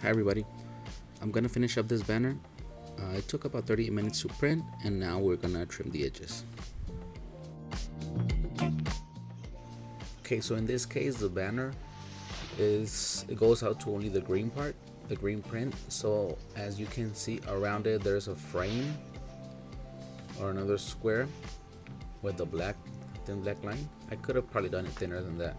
Hi everybody, I'm gonna finish up this banner. It took about 38 minutes to print, and now we're gonna trim the edges. Okay, so in this case the banner it goes out to only the green part, the green print. So as you can see around it, there's a frame or another square with the thin black line. I could have probably done it thinner than that,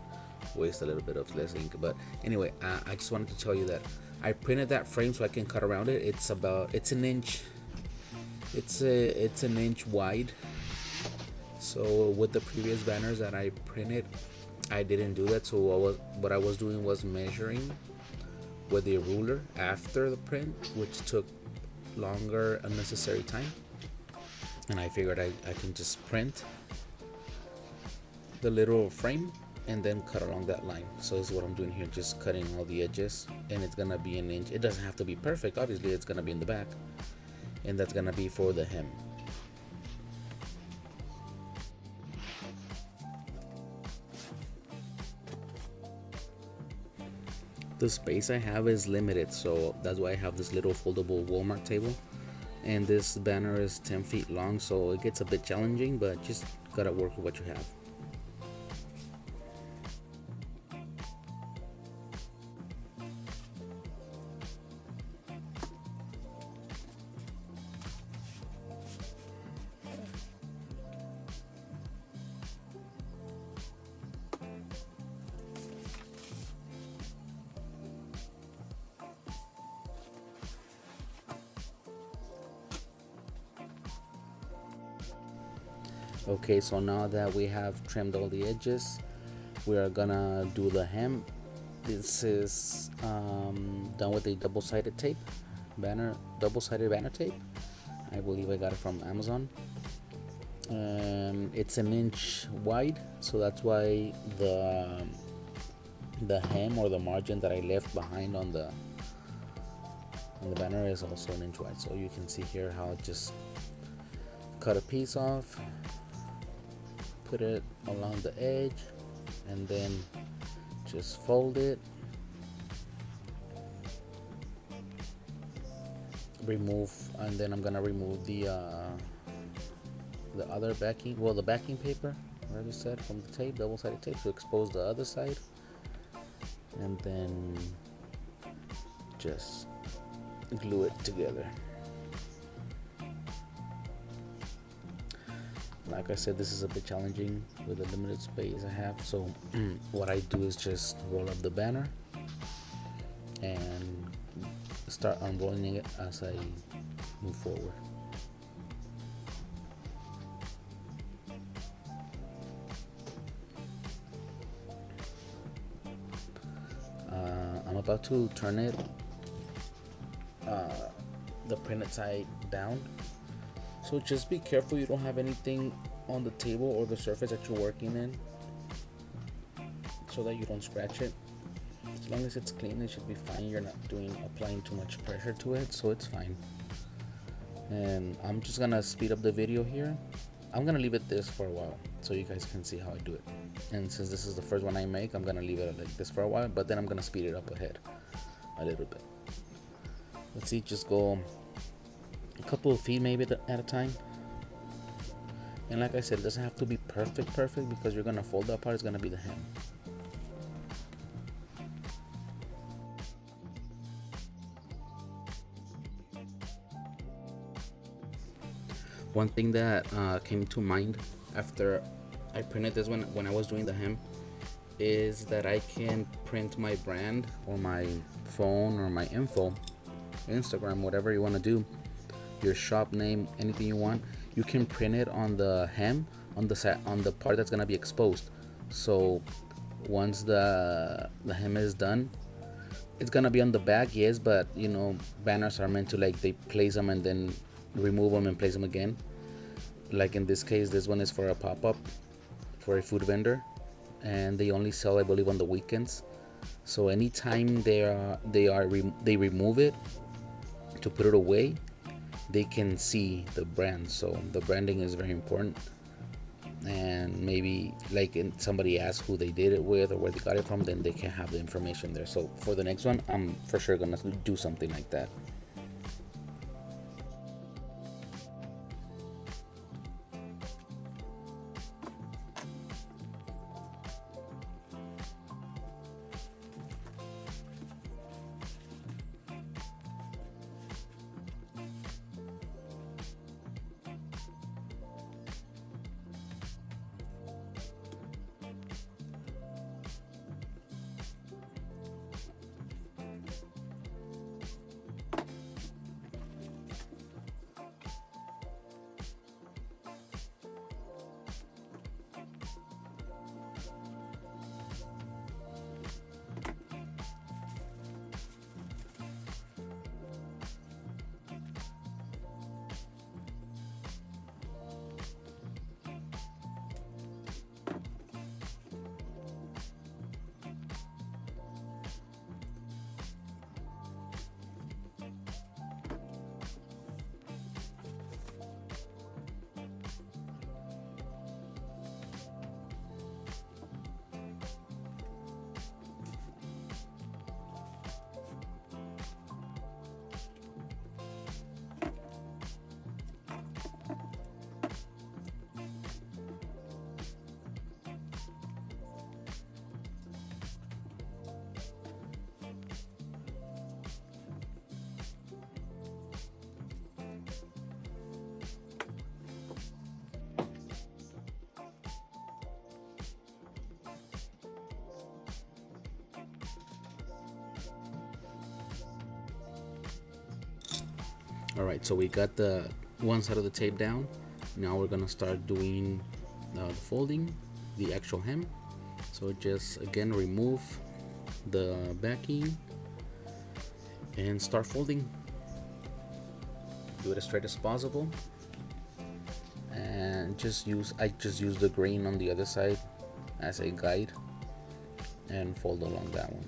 waste a little bit of less ink, but anyway, I just wanted to tell you that I printed that frame so I can cut around it. It's an inch, it's an inch wide. So with the previous banners that I printed, I didn't do that. So what I was doing was measuring with a ruler after the print, which took longer, unnecessary time. And I figured I can just print the little frame and then cut along that line. So this is what I'm doing here, just cutting all the edges, and it's gonna be an inch. It doesn't have to be perfect, obviously. It's gonna be in the back, and that's gonna be for the hem. The space I have is limited, so that's why I have this little foldable Walmart table, and this banner is 10 feet long, so it gets a bit challenging, but just gotta work with what you have. Okay, so now that we have trimmed all the edges, we are gonna do the hem. This is done with a double-sided banner tape. I believe I got it from Amazon. It's an inch wide, so that's why the hem or the margin that I left behind on the banner is also an inch wide. So you can see here how I just cut a piece off, put it along the edge, and then just fold it, remove, and then I'm gonna remove the other backing, the backing paper, like I said, from the tape, double-sided tape, to expose the other side, and then just glue it together. Like I said, this is a bit challenging with the limited space I have, so what I do is just roll up the banner and start unrolling it as I move forward. I'm about to turn it the printed side down. So just be careful you don't have anything on the table or the surface that you're working in, so that you don't scratch it. As long as it's clean, it should be fine. You're not applying too much pressure to it, so it's fine. And I'm just gonna speed up the video here. I'm gonna leave it this for a while so you guys can see how I do it. And since this is the first one I make, I'm gonna leave it like this for a while, but then I'm gonna speed it up ahead a little bit. Let's see, just go a couple of feet maybe at a time. And like I said, it doesn't have to be perfect because you're gonna fold that part. It's gonna be the hem. One thing that came to mind after I printed this one when I was doing the hem is that I can print my brand or my phone or my info, Instagram, whatever you want to do, your shop name, anything you want, you can print it on the hem, on the part that's gonna be exposed. So once the hem is done, it's gonna be on the back, yes, but you know, banners are meant to, like, they place them and then remove them and place them again. Like in this case, this one is for a pop-up for a food vendor, and they only sell, I believe, on the weekends. So anytime they remove it to put it away, they can see the brand. So the branding is very important. and maybe like somebody asks who they did it with or where they got it from, then they can have the information there. So for the next one, I'm for sure gonna do something like that. All right, so we got the one side of the tape down. Now we're gonna start doing the folding, the actual hem. So just again remove the backing and start folding. Do it as straight as possible, and I just use the grain on the other side as a guide and fold along that one.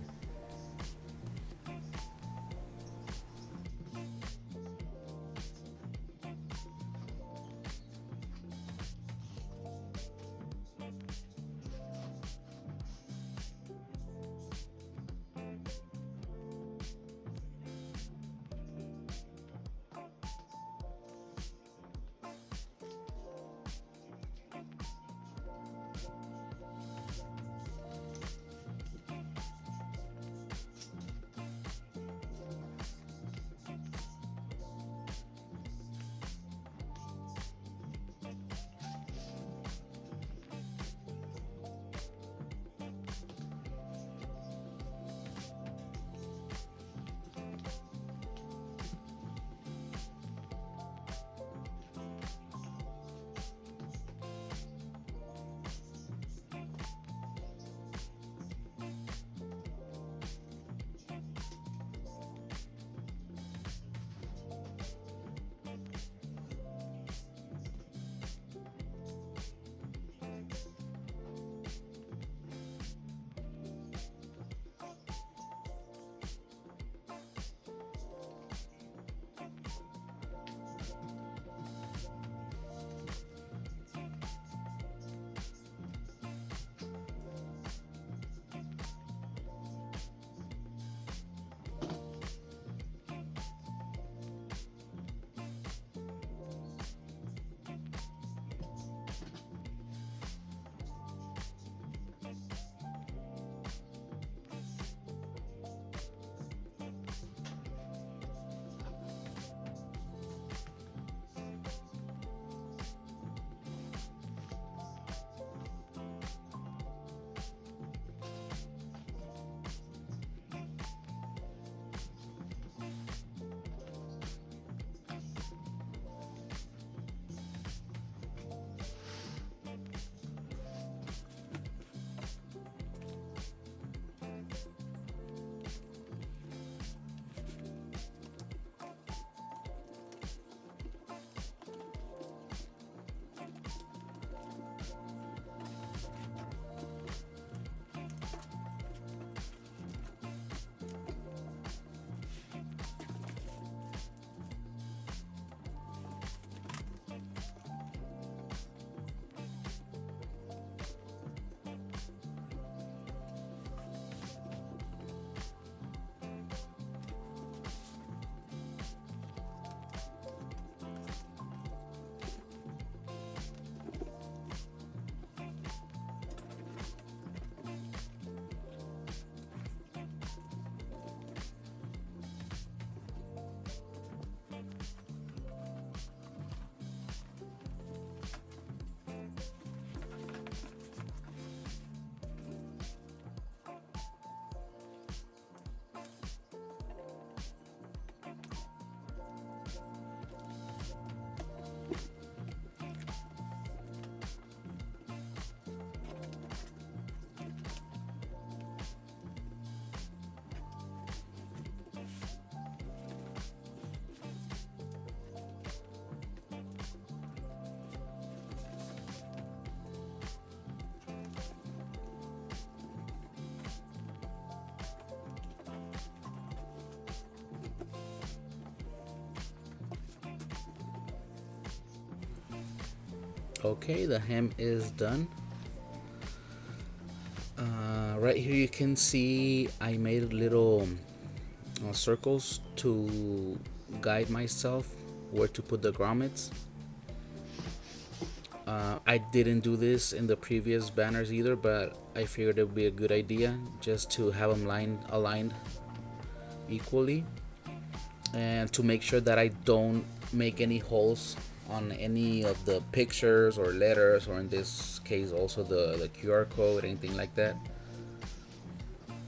Okay, the hem is done. Right here you can see I made little circles to guide myself where to put the grommets. I didn't do this in the previous banners either, but I figured it would be a good idea just to have them aligned equally, and to make sure that I don't make any holes on any of the pictures or letters, or in this case also the QR code, anything like that.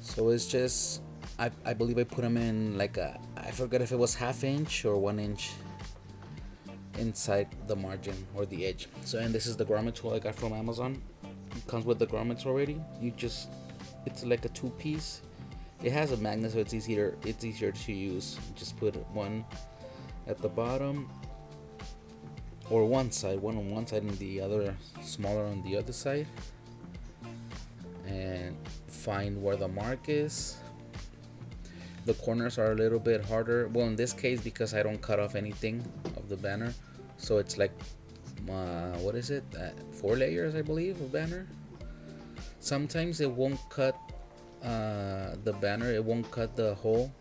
So it's just, I believe I put them in like I forget if it was ½ inch or 1 inch inside the margin or the edge. So, and this is the grommet tool I got from Amazon. It comes with the grommets already. It's like a 2-piece. It has a magnet, so it's easier to use. Just put one at the bottom, or one on one side and the other smaller on the other side, and find where the mark is. The corners are a little bit harder. Well, in this case, because I don't cut off anything of the banner, so it's like what is it? 4 layers, I believe, of banner. Sometimes it won't cut the banner. It won't cut the hole.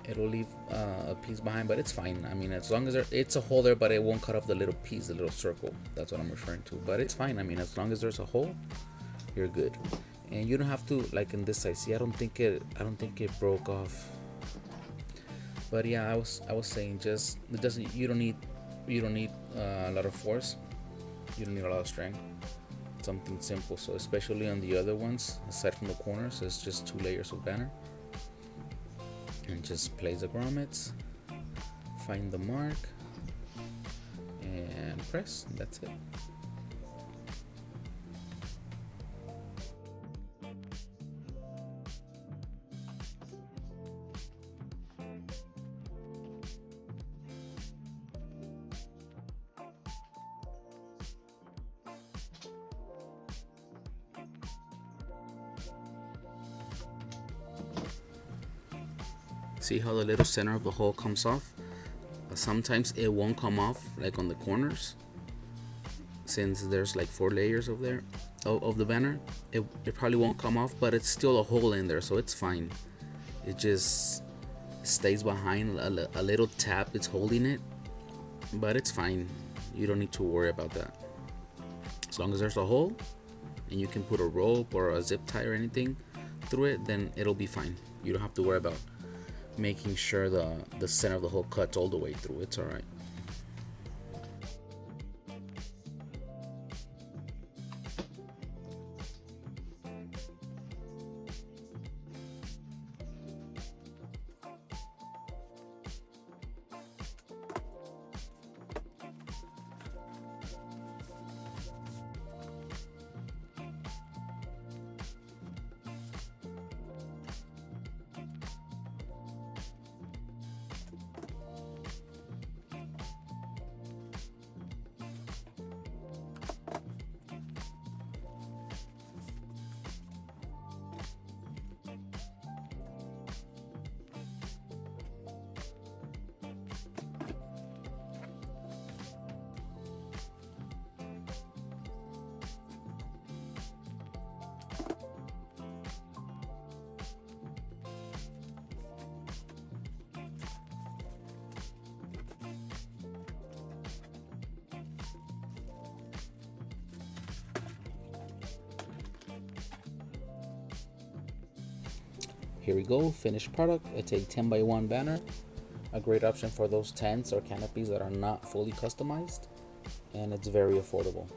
It'll leave a piece behind, but it's fine. I mean, as long as it's a hole there, but it won't cut off the little piece, the little circle. That's what I'm referring to. But it's fine. I mean, as long as there's a hole, you're good. And you don't have to, like in this side. See, I don't think it broke off. But yeah, I was saying, just it doesn't. You don't need a lot of force. You don't need a lot of strength. Something simple. So especially on the other ones, aside from the corners, it's just 2 layers of banner. And just place the grommets, find the mark, and press. That's it. See how the little center of the hole comes off? Sometimes it won't come off, like on the corners, since there's like 4 layers of the banner. It probably won't come off, but it's still a hole in there, so it's fine. It just stays behind. A little tap it's holding it, but it's fine. You don't need to worry about that. As long as there's a hole and you can put a rope or a zip tie or anything through it, then it'll be fine. You don't have to worry about making sure the center of the hole cuts all the way through. It's all right. Here we go, finished product. It's a 10x1 banner. A great option for those tents or canopies that are not fully customized, and it's very affordable.